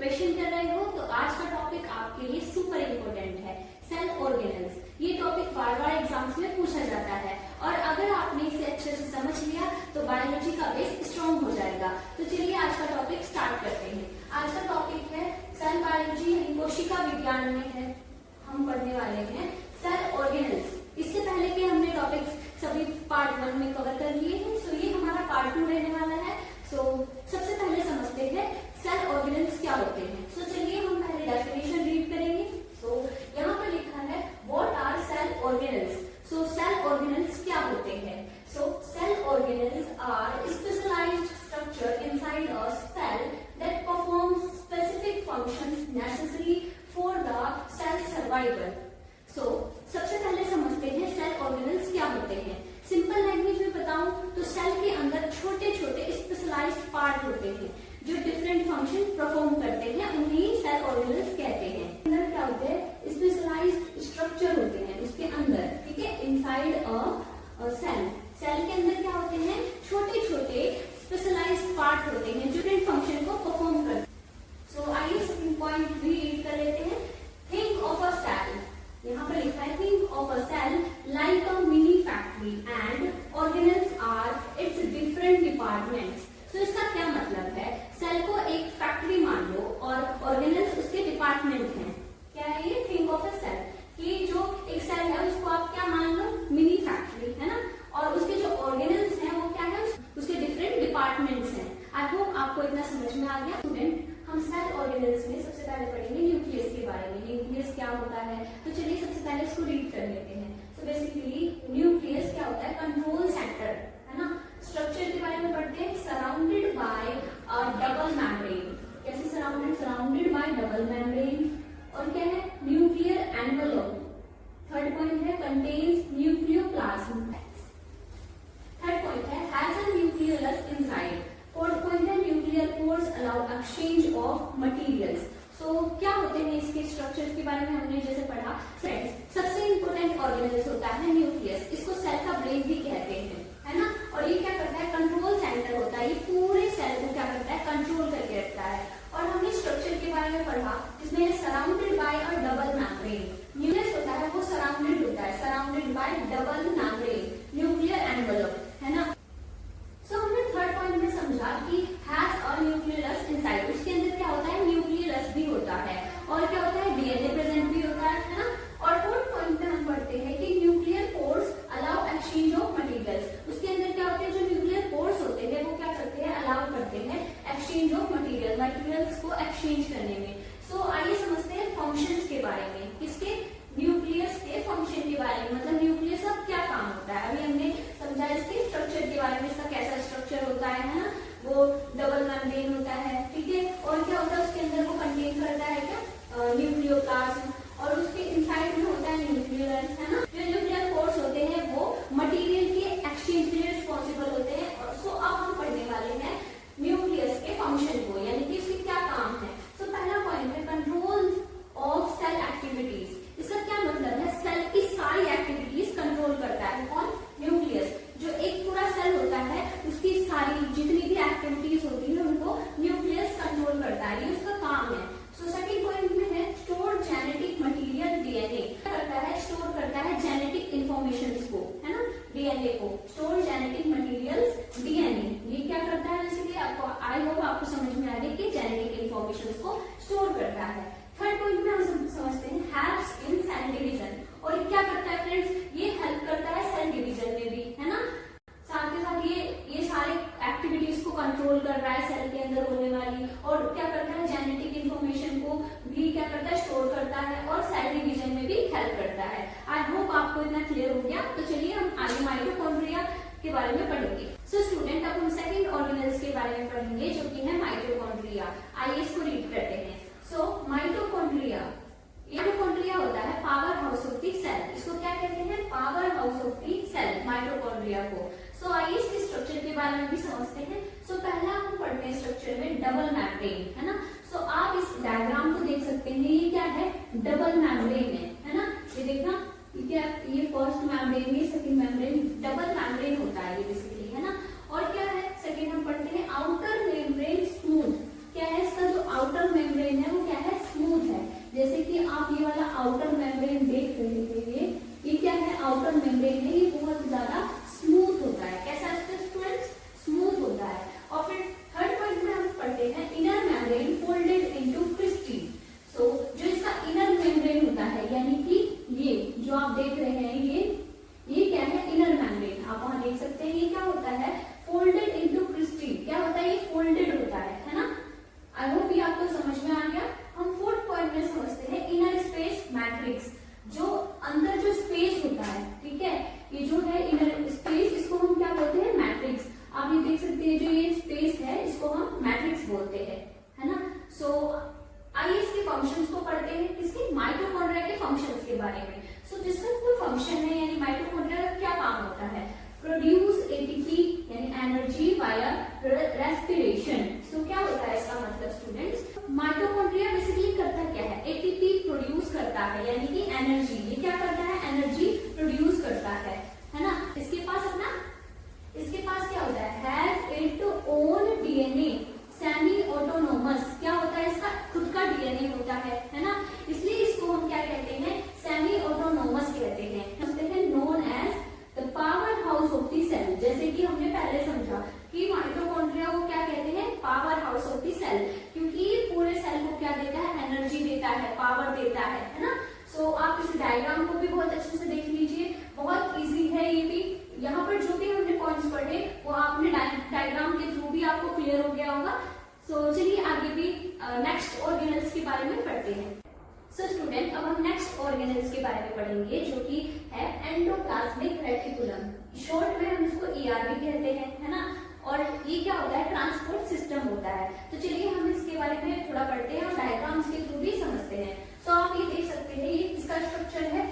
Preparation कर रहे हो तो आज का टॉपिक आपके लिए सुपर इम्पोर्टेंट है, सेल ऑर्गेनेल्स। ये टॉपिक बार बार एग्जाम्स में पूछा जाता है और अगर आपने इसे अच्छे से समझ लिया तो बायोलॉजी का बेस स्ट्रॉन्ग हो जाएगा। तो चलिए आज का टॉपिक स्टार्ट करते हैं। आज का टॉपिक है सेल बायोलॉजी यानी कोशिका विज्ञान में है हम पढ़ने वाले हैं सेल ऑर्गेनेल्स। इससे पहले के हमने टॉपिक्स सभी पार्ट 1 में कवर कर लिए हैं, सो ये हमारा पार्ट 2 रहने वाला है। सो सबसे पहले समझते हैं सेल ऑर्गेनेल्स क्या होते हैं। सो चलिए हम पहले डेफिनेशन रीड करेंगे। सो यहाँ पर लिखा है what are cell organelles. So cell organelles क्या होते हैं? So cell organelles are specialised structure inside a cell that performs specific functions necessary for the cell survival. So सबसे पहले समझते हैं सेल ऑर्गेनेल्स क्या होते हैं। सिंपल लैंग्वेज में बताऊं तो सेल के अंदर छोटे छोटे स्पेशलाइज्ड पार्ट होते हैं जो डिफरेंट फंक्शन परफॉर्म करते हैं, उन्हें सेल ऑर्गेनेल्स कहते हैं। अंदर क्या होते हैं? स्पेशलाइज्ड स्ट्रक्चर होते हैं उसके अंदर, ठीक है, इनसाइड अ सेल। सेल के अंदर क्या होते हैं? छोटे छोटे स्पेशलाइज्ड पार्ट होते हैं जो डिफरेंट फंक्शन को परफॉर्म करते हैं। सो आइए सेकंड पॉइंट भी रीड कर लेते हैं। थिंक ऑफ अ सेल, यहाँ पर लिखा है think of a cell like a mini factory and organelles are its different departments. तो इसका क्या मतलब है? सेल को एक फैक्ट्री मान लो और ऑर्गेनेल्स उसके डिपार्टमेंट हैं। क्या है ये? थिंक ऑफ अ सेल कि जो एक सेल है उसको आप क्या मान लो? मिनी फैक्ट्री, है ना, और उसके जो ऑर्गेनेल्स हैं वो क्या है? उसके डिफरेंट डिपार्टमेंट्स हैं। आई होप आपको इतना समझ में आ गया। स्टूडेंट, हम सेल ऑर्गेनेल्स में सबसे पहले पढ़ेंगे न्यूक्लियस के बारे में। न्यूक्लियस क्या होता है? तो चलिए सबसे पहले इसको रीड कर लेते हैं। तो बेसिकली न्यूक्लियस क्या होता है? कंट्रोल सेंटर, है ना। स्ट्रक्चर के बारे में पढ़ते हैं। Surrounded by a double membrane. कैसे surrounded? Surrounded by double membrane. और क्या है? Nuclear envelope. थर्ड पॉइंट है कंटेन्स न्यूक्लियोप्लाज्म। थर्ड पॉइंट है has a nucleus inside. Fourth point है nuclear pores allow exchange of materials. So क्या होते हैं इसके स्ट्रक्चर्स के बारे में हमने जैसे पढ़ा। फ्रेंड्स, सबसे इंपॉर्टेंट ऑर्गेनेल्स होता है न्यूक्लियस। इसको सेल का ब्रेन भी कहते हैं, है ना। और ये क्या करता है? कंट्रोल सेंटर होता है। ये पूरे सेल को क्या करता है? कंट्रोल करके रखता है। और हमने स्ट्रक्चर के बारे में पढ़ा जिसमें surrounded by a double membrane. Nucleus होता है वो सराउंडेड होता है, surrounded by double membrane, nuclear envelope, है ना। सो हमने थर्ड पॉइंट में समझा कि हैज अ न्यूक्लियस इनसाइड। उसके अंदर क्या होता है? न्यूक्लियस भी होता है और क्या होता है? डीएनए प्रेजेंट भी होता है ना। और फोर्थ पॉइंट में हम पढ़ते हैं कि nuclear pores allow exchange of materials. उसके अंदर क्या होते हैं? जो न्यूक्लियर पोर्स होते हैं वो क्या करते हैं? अलाउ करते हैं एक्सचेंज ऑफ मटेरियल्स को एक्सचेंज करने में। सो आइए समझते हैं फंक्शंस के बारे में। किसके? न्यूक्लियस के फंक्शन के बारे में, मतलब न्यूक्लियस का क्या काम होता है। अभी हमने समझा इसके स्ट्रक्चर के बारे में, इसका कैसा स्ट्रक्चर होता है ना, वो डबल मेम्ब्रेन होता है, ठीक है। और क्या होता है उसके अंदर? वो कंटेन करता है क्या? न्यूक्लियोप्लाज्म। और उसके इनसाइड में होता है न्यूक्लियस, है ना। जो न्यूक्लियर पोर्स होते हैं वो मटेरियल के एक्सचेंज के लिए रिस्पॉन्सिबल होते हैं। और सो अब हम पढ़ने वाले हैं न्यूक्लियस के फंक्शन को, यानी कि इसके क्या काम है। तो पहला पॉइंट है कंट्रोल ऑफ सेल एक्टिविटीज। इसका क्या मतलब है? सेल की सारी एक्टिविटीज कंट्रोल करता है कौन? न्यूक्लियस। जो एक पूरा सेल होता है उसकी सारी जितनी भी एक्टिविटीज होती है उनको न्यूक्लियस कंट्रोल करता है, ये उसका काम है। सो सेकंड पॉइंट में है स्टोर जेनेटिक मटेरियल डीएनए। क्या करता है? स्टोर करता है जेनेटिक इंफॉर्मेशन को, है ना, डीएनए को। स्टोर जेनेटिक मटेरियल्स डीएनए, ये क्या करता है? इसलिए आपको आई होप आपको समझ में आ गया कि जेनेटिक इंफॉर्मेशन को स्टोर करता है। थर्ड पॉइंट में हम समझते हैं हेल्प्स इन सेल डिवीजन। और क्या करता है फ्रेंड्स? ये हेल्प करता है सेल डिवीजन में भी, है ना। साथ के साथ ये सारे एक्टिविटीज को कंट्रोल कर रहा है सेल के अंदर होने वाली। और क्या करता है? जेनेटिक इंफॉर्मेशन को भी क्या करता है? स्टोर करता है और सेल डिवीजन में भी हेल्प करता है। आई होप आपको इतना क्लियर हो गया। तो चलिए हम आगे माइटोकॉन्ड्रिया के बारे में पढ़ेंगे। सो स्टूडेंट, अब हम सेकंड ऑर्गेनेल्स के बारे में पढ़ेंगे जो कि है माइटोकॉन्ड्रिया। आइए इसको रीड करते हैं। सो माइटोकॉन्ड्रिया होता है power house of the cell. इसको क्या कहते हैं? Power house of the cell, mitochondria को। सो आइए इसके स्ट्रक्चर के बारे में भी समझते हैं। सो पहला हम पढ़ते हैं स्ट्रक्चर में डबल मेम्ब्रेन, है ना। सो आप इस डायग्राम को देख सकते हैं, ये क्या है? डबल मेम्ब्रेन है ना। ये देखना, क्या ये फर्स्ट मेम्ब्रेन, ये सेकंड मेम्ब्रेन, डबल मेम्ब्रेन होता है ये बेसिकली, है ना। और क्या है? सेकंड हम पढ़ते हैं आउटर मेम्ब्रेन स्मूथ। क्या है इसका? जो आउटर मेम्ब्रेन आइए इसके फंक्शंस को पढ़ते हैं, इसके माइटोकॉन्ड्रिया के फंक्शंस के बारे में। सो जिसका कोई फंक्शन है यानी माइटोकॉन्ड्रिया का क्या काम होता है, प्रोड्यूस एटीपी यानी एनर्जी वाया रेस्पिरेशन। सो क्या होता है इसका मतलब स्टूडेंट्स, माइटोकॉन्ड्रिया बेसिकली करता क्या है, एटीपी प्रोड्यूस करता है यानी कि एनर्जी, ये क्या करता है, एनर्जी प्रोड्यूस करता है ना। इसके पास क्या होता है, has it own DNA semi autonomous, क्या होता है इसका खुद का डीएनए होता है ना, इसलिए इसको हम क्या कहते हैं, सेमी ऑटोनोमस कहते हैं known as the power house of the cell. जैसे कि हमने पहले समझा कि माइटोकॉन्ड्रिया को क्या कहते हैं, power house of the cell, क्योंकि पूरे सेल को क्या देता है, एनर्जी देता है, पावर देता है ना। सो आप इस डायग्राम को भी बहुत अच्छे से देख लीजिए, बहुत इजी है ये भी। यहाँ पर जो भी हमने पॉइंट्स पढ़े वो आपने डायग्राम के थ्रू भी आपको क्लियर हो गया होगा। सो चलिए आगे भी नेक्स्ट ऑर्गेनल्स के बारे में पढ़ते हैं। सो स्टूडेंट अब हम नेक्स्ट ऑर्गेनल्स के बारे में पढ़ेंगे जो कि है एंडोप्लाज्मिक रेटिकुलम, शॉर्ट में हम इसको ER भी कहते हैं, है ना। और ये क्या होता है, ट्रांसपोर्ट सिस्टम होता है। तो चलिए हम इसके बारे में थोड़ा पढ़ते हैं और डायग्राम्स के थ्रू भी समझते हैं। सो आप ये देख सकते हैं, ये इसका स्ट्रक्चर है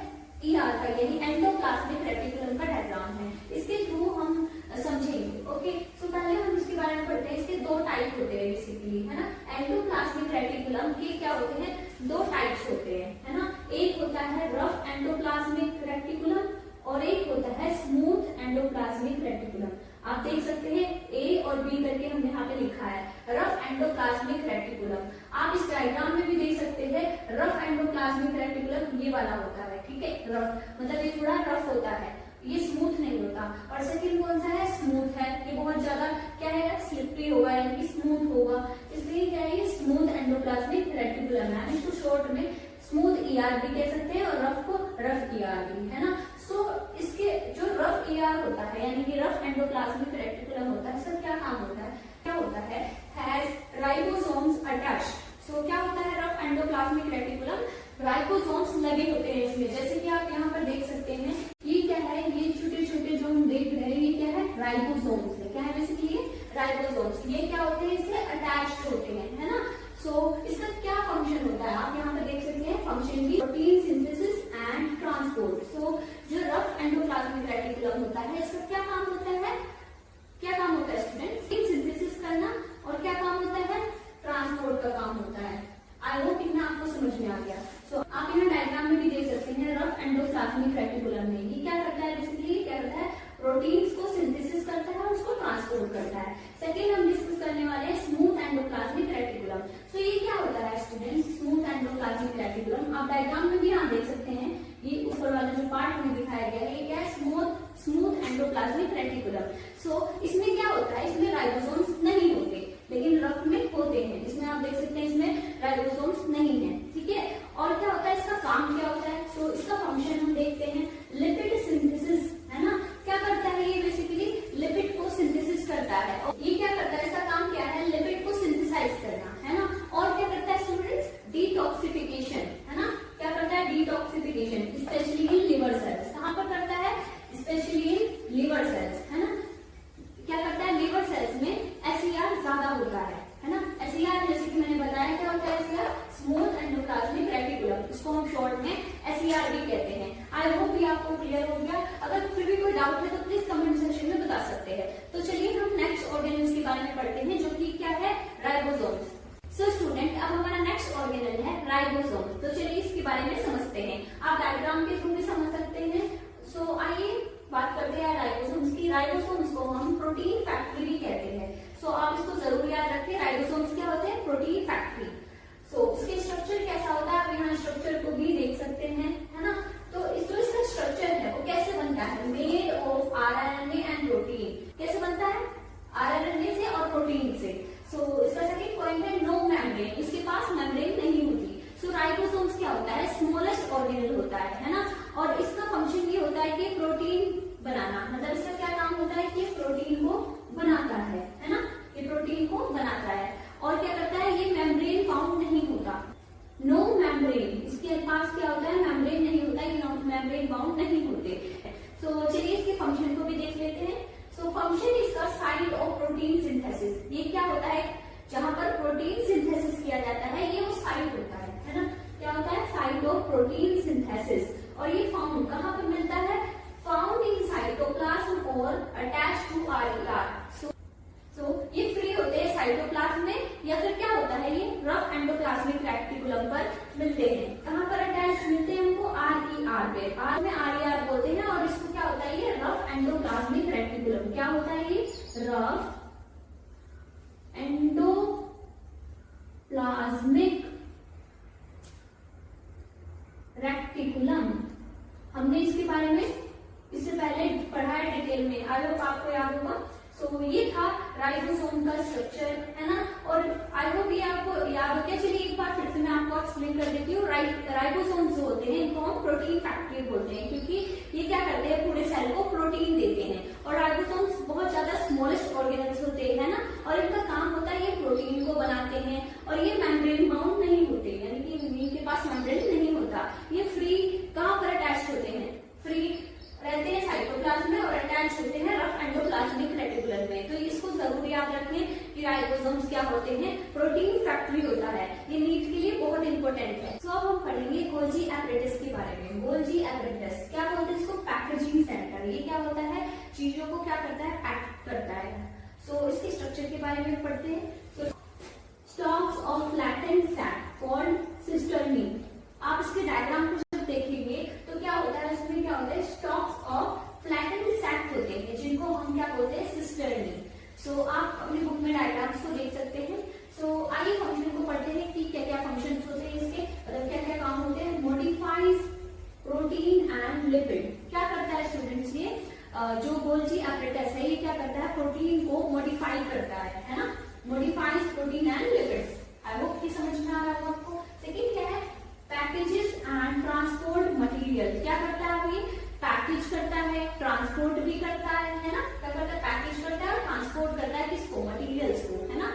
ER का यानी एंडोप्लाज्मिक रेटिकुलम का डायग्राम है, इसके थ्रू हम समझेंगे। ओके, सो पहले हम इसके बारे में पढ़ते हैं। इसके दो टाइप होते हैं बेसिकली, है ना। एंडोप्लाज्मिक रेटिकुलम के क्या होते हैं, दो टाइप्स होते हैं, है ना। एक होता है रफ एंडोप्लाज्मिक रेटिकुलम और एक होता है स्मूथ एंडोप्लाज्मिक रेटिकुलम। आप देख सकते हैं A और B करके हमने यहाँ पे लिखा है रफ एंडोप्लाज्मिक रेटिकुलम। आप इस डायग्राम में भी देख सकते हैं रफ एंडोप्लाज्मिक रेटिकुलम ये वाला होता है, ठीक है, रफ मतलब ये थोड़ा रफ होता है, ये स्मूथ नहीं होता। और सेकंड कौन सा है, स्मूथ है, ये बहुत ज्यादा क्या है, स्लिपरी होगा यानी कि स्मूथ होगा, इसलिए क्या है, ये स्मूथ एंडोप्लाज्मिक रेटिकुलम है। इसको शॉर्ट में स्मूथ ER भी कह सकते हैं और रफ को रफ ER भी, है ना। सो इसके जो रफ ER होता है यानी कि रफ एंडोप्लाज्मिक रेटिकुलम होता है, इसका क्या काम होता है, क्या होता है, हैज राइबोसोम्स अटैच्ड। सो क्या होता है रफ एंडोप्लाज्मिक रेटिकुलम, राइबोसोम्स लगे होते हैं इसमें, जैसे कि आप यहाँ पर देख सकते हैं, ये क्या है, ये छोटे छोटे जो हम देख रहे हैं ये क्या है, राइबोसोम्स है, क्या है बेसिकली ये राइबोसोम्स, ये क्या होते हैं, इससे अटैच्ड होते हैं, है ना। सो इसका क्या फंक्शन होता है, आप यहाँ पर देख सकते हैं फंक्शन की, प्रोटीन सिंथेसिस एंड ट्रांसपोर्ट। सो जो रफ एंडोप्लाज्मिक रेटिकुलम होता है इसका क्या काम होता है, क्या काम होता है स्टूडेंट, सिंथेसिस करना, और क्या काम होता है, ट्रांसपोर्ट का काम होता है। आई होप इतना आपको समझ में आ गया। सो आप यहाँ डायग्राम में भी देख सकते हैं रफ एंडोप्लाज्मिक रेटिकुलम में ये क्या करता है, बेसिकली क्या करता है, प्रोटीन्स को सिंथेसिस करता है और उसको ट्रांसपोर्ट करता है। सेकेंड हम डिस्कस करने वाले हैं स्मूथ एंडोप्लाज्मिक रेटिकुलम। सो ये क्या होता है स्टूडेंट्स, स्मूथ एंडोप्लाज्मिक रेटिकुलम, आप डायग्राम में भी यहाँ देख सकते हैं, ये ऊपर वाला जो पार्ट हमें दिखाया गया है ये क्या है, स्मूथ एंडोप्लाज्मिक रेटिकुलम। सो इसमें क्या होता है, इसमें राइबोसोम्स नहीं होते लेकिन रफ में होते हैं, इसमें आप देख सकते हैं इसमें राइबोसोम्स नहीं है, ठीक है। और क्या होता है, इसका काम क्या होता है, तो इसका फंक्शन हम देखते हैं, लिपिड सिंथेसिस, है ना। क्या करता है ये, बेसिकली लिपिड को सिंथेसिस करता है, और ये क्या करता है, इसका काम क्या है, लिपिड को सिंथेसाइज करना, है ना। और क्या करता है स्टूडेंट्स, डिटॉक्सिफिकेशन, है ना, क्या करता है, detoxification, specially in liver cells. कहाँ पर करता है, स्पेशली इन लिवर सेल्स, है ना। क्या करता है, लिवर सेल्स में SER ज्यादा होता है ना। SER जैसे कि मैंने बताया क्या होता है, SER स्मूथ एंडोप्लाज्मिक रेटिकुलम, इसको हम शॉर्ट में SER भी कहते हैं। आई होप ये आपको क्लियर हो गया, अगर फिर भी कोई डाउट है तो प्लीज कमेंट सेक्शन में बता सकते हैं। तो चलिए हम नेक्स्ट ऑर्गेनल्स के बारे में पढ़ते हैं जो कि क्या है, राइबोसोम्स। सो स्टूडेंट अब हमारा नेक्स्ट ऑर्गेनल है राइबोसोम। तो चलिए इसके बारे में समझते हैं, आप डायग्राम के थ्रू भी समझ सकते हैं। सो आइए बात करते हैं राइबोसोम्स की। राइबोसोम्स को हम प्रोटीन फैक्ट्री भी कहते हैं। सो आप इसको जरूर याद रखें, राइबोसोम्स क्या होते हैं, प्रोटीन फैक्ट्री। सो इसके स्ट्रक्चर कैसा होता है, आप यहाँ स्ट्रक्चर को भी देख सकते हैं, है ना। तो इस जो इसका स्ट्रक्चर है वो कैसे बनता है, made of RNA and protein. कैसे बनता है, RNA से और प्रोटीन से। सो इसका सेकंड पॉइंट है नो मेम्ब्रेन, इसके पास मेम्ब्रेन नहीं होती। सो राइबोसोम्स क्या होता है, स्मॉलेस्ट ऑर्गेनल होता है ना। और इसका फंक्शन ये होता है कि प्रोटीन बनाना, मतलब इसका क्या काम होता है कि प्रोटीन को बनाता है ना, ये प्रोटीन को बनाता है। और क्या करता है, ये मेम्ब्रेन फाउंड नहीं होता, नो मेम्ब्रेन, इसके पास क्या होता है, मेम्ब्रेन नहीं होता, ये मेम्ब्रेन बाउंड नहीं होते। तो चलिए इसके फंक्शन को भी देख लेते हैं। सो फंक्शन इसका साइट ऑफ प्रोटीन सिंथेसिस, ये क्या होता है, जहां पर प्रोटीन सिंथेसिस किया जाता है ये वो साइट होता है। Cytoplasmic reticulum. हमने इसके बारे में इससे पहले पढ़ा है डिटेल में, आई होप आपको याद होगा। सो ये था राइबोसोम का स्ट्रक्चर, है ना। और आई होप ये आपको याद हो गया। चलिए एक बार फिर से मैं आपको एक्सप्लेन कर देती हूँ। राइबोसोम्स जो होते हैं इनको हम प्रोटीन फैक्ट्री बोलते हैं, क्योंकि ये क्या करते हैं, पूरे सेल को प्रोटीन देते हैं। और राइबोसोम्स बहुत ज्यादा स्मॉलेस्ट ऑर्गेनल्स होते हैं ना, और इनका काम होता है ये प्रोटीन को बनाते हैं। और ये मेम्ब्रेन बाउंड नहीं होते, यानी कि इनके पास मेम्ब्रेन नहीं होता। ये फ्री कहाँ पर अटैच होते हैं, फ्री रहते हैं साइटोप्लाज्म में और अटैच होते हैं रफ एंडोप्लाज्मिक रेटिकुलम में। तो इसको जरूर याद रखें कि राइबोसोम्स क्या होते हैं, प्रोटीन फैक्ट्री होता है। ये नीट के लिए बहुत इंपॉर्टेंट है। सो अब हम पढ़ेंगे गोल्जी एपरेटस के बारे में। गोल्जी एपरेटस क्या बोलते हैं इसको, पैकेजिंग सेंटर। ये क्या होता है, चीजों को क्या करता है, पैक करता है। सो इसके स्ट्रक्चर के बारे में पढ़ते हैं। Stacks of flattened sac called cisternae. आप इसके डायग्राम को जब देखेंगे तो क्या होता है, इसमें क्या होता है, स्टॉक्स ऑफ फ्लैटेंड सैक होते हैं जिनको हम क्या बोलते हैं, सिस्टर्नी। सो आप अपनी बुक में डायग्राम्स को देख सकते हैं। सो आइए फंक्शन को पढ़ते हैं कि क्या क्या फंक्शन होते हैं इसके, मतलब क्या क्या काम होते हैं। Modifies protein and lipid. क्या करता है स्टूडेंट्स, ये जो गोल्जी एपरेटस है ये क्या करता है, प्रोटीन को मॉडिफाई करता है ना। Modifies protein and lipids. I hope कि समझ में आ रहा होगा आपको। सेकेंड क्या है, पैकेजेस एंड ट्रांसपोर्ट मटेरियल। क्या करता है, ये पैकेज करता है, ट्रांसपोर्ट भी करता है ना। क्या करता है, पैकेज करता है और ट्रांसपोर्ट करता है किसको, मटेरियल्स को, है ना।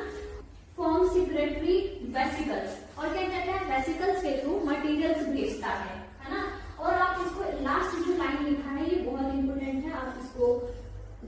Form secretary vesicles. और क्या कहता है, वेसिकल्स के थ्रू मटेरियल्स भेजता है ना। और आप इसको लास्ट जो लाइन लिखा है ये बहुत इंपॉर्टेंट है, आप इसको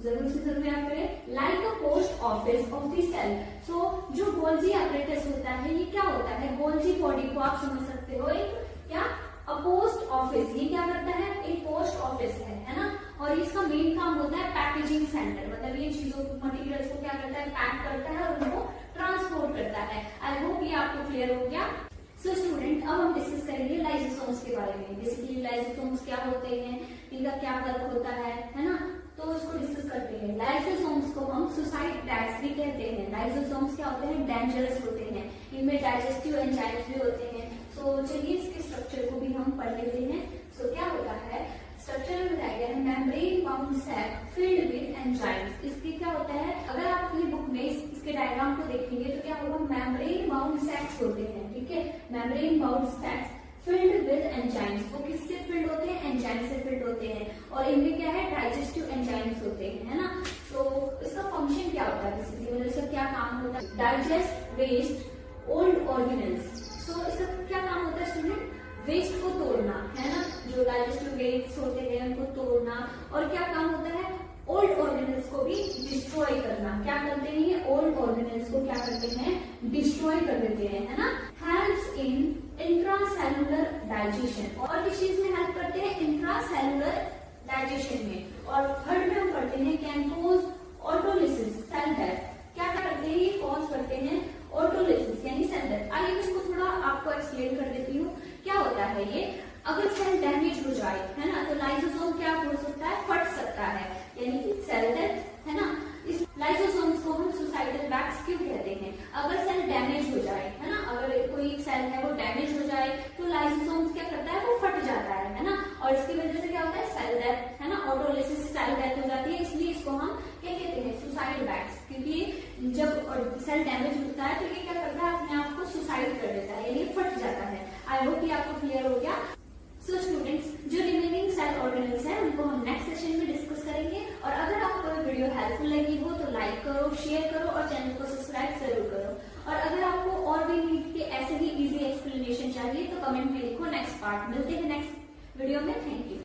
जरूर से जरूर याद करें। Like a post office of the cell. So जो गोल्जी एपरेटस होता है ये क्या होता है, गोल्जी बॉडी को आप समझ सकते हो एक क्या, अ पोस्ट ऑफिस। ये क्या करता है, एक पोस्ट ऑफिस है ना। और इसका मेन काम होता है पैकेजिंग सेंटर, मतलब ये चीजों मटेरियल्स को क्या करता है, पैक करता है और उनको ट्रांसपोर्ट करता है। आई होप ये आपको क्लियर हो गया। सो स्टूडेंट अब हम डिस्कस करेंगे लाइसोसोम्स के बारे में। बेसिकली लाइसोसोम्स क्या होते हैं, इनका क्या वर्क होता है ना। तो इसको डिस्कस करते हैं। लाइसोसोम्स को हम सुसाइड डैट्स भी कहते हैं। लाइसोसोम्स क्या होते हैं, डेंजरस होते हैं। इनमें डाइजेस्टिव एंजाइम्स भी होते हैं। सो चलिए इसके स्ट्रक्चर को भी हम पढ़ लेते हैं। सो क्या होता है, स्ट्रक्चर में बताया गया है, membrane bound sac filled with enzymes. इसके क्या होता है, अगर आप अपनी बुक में इसके डायग्राम को देखेंगे तो क्या होगा, मेम्ब्रेन बाउंड सैक्स होते हैं, ठीक है। Membrane bound sacs filled with enzymes. वो किससे फिल्ड होते हैं, एंजाइम से फिल्ड होते हैं। और इनमें क्या है, डाइजेस्टिव एंजाइम्स होते हैं, है ना। सो इसका फंक्शन क्या होता है, बेसिकली मतलब इसका क्या काम होता है, डाइजेस्ट वेस्ट ओल्ड ऑर्गेनल्स। सो इसका क्या काम होता है स्टूडेंट, वेस्ट को तोड़ना, है ना। जो डाइजेस्टिव वेस्ट होते हैं उनको तोड़ना। और क्या काम होता है, ओल्ड ऑर्गेनल्स को भी डिस्ट्रॉय करना। क्या करते हैं ये, ओल्ड ऑर्गेनल्स को क्या करते हैं, डिस्ट्रॉय कर देते हैं, है ना। Helps in intracellular digestion. और किस चीज में हेल्प करते हैं, इंट्रासेलुलर डाइजेशन में। और थर्ड में हम पढ़ते हैं can cause autolysis, cell death. क्या करते हैं, ये कॉज करते हैं ऑटोलिसिस यानी सेल डेथ। आइए इसको थोड़ा आपको एक्सप्लेन कर देती हूँ। क्या होता है ये, अगर सेल डैमेज हो जाए, है ना, तो लाइसोसोम क्या हो सकता है, फट सकता है, यानी कि सेल डेथ, है ना। इस लाइसोसोम्स को हम सुसाइडल बैग्स क्यों कहते हैं, अगर सेल डैमेज हो जाए, है ना, अगर कोई सेल है वो डैमेज हो जाए तो लाइसोसोम्स क्या करता है, वो फट जाता है ना। और इसकी वजह से क्या होता है, सेल डेथ, है ना, ऑटोलिसिस, सेल डेथ हो जाती है। इसलिए इसको हम क्या कहते हैं, सुसाइड बैग्स। क्योंकि जब सेल डैमेज होता है तो ये क्या करता है, अपने आप को सुसाइड कर देता है, यानी फट जाता है। आई होप ये आपको क्लियर हो गया। सो स्टूडेंट्स, जो रिमेनिंग सेल ऑर्गेनल्स हैं उनको हम नेक्स्ट सेशन में डिस्कस करेंगे। और अगर आपको ये वीडियो हेल्पफुल लगी हो तो लाइक करो, शेयर करो और चैनल को सब्सक्राइब जरूर करो। और अगर आपको और भी नीट के ऐसे ही इजी एक्सप्लेनेशन चाहिए तो कमेंट में लिखो नेक्स्ट पार्ट। मिलते हैं नेक्स्ट वीडियो में। Thank you.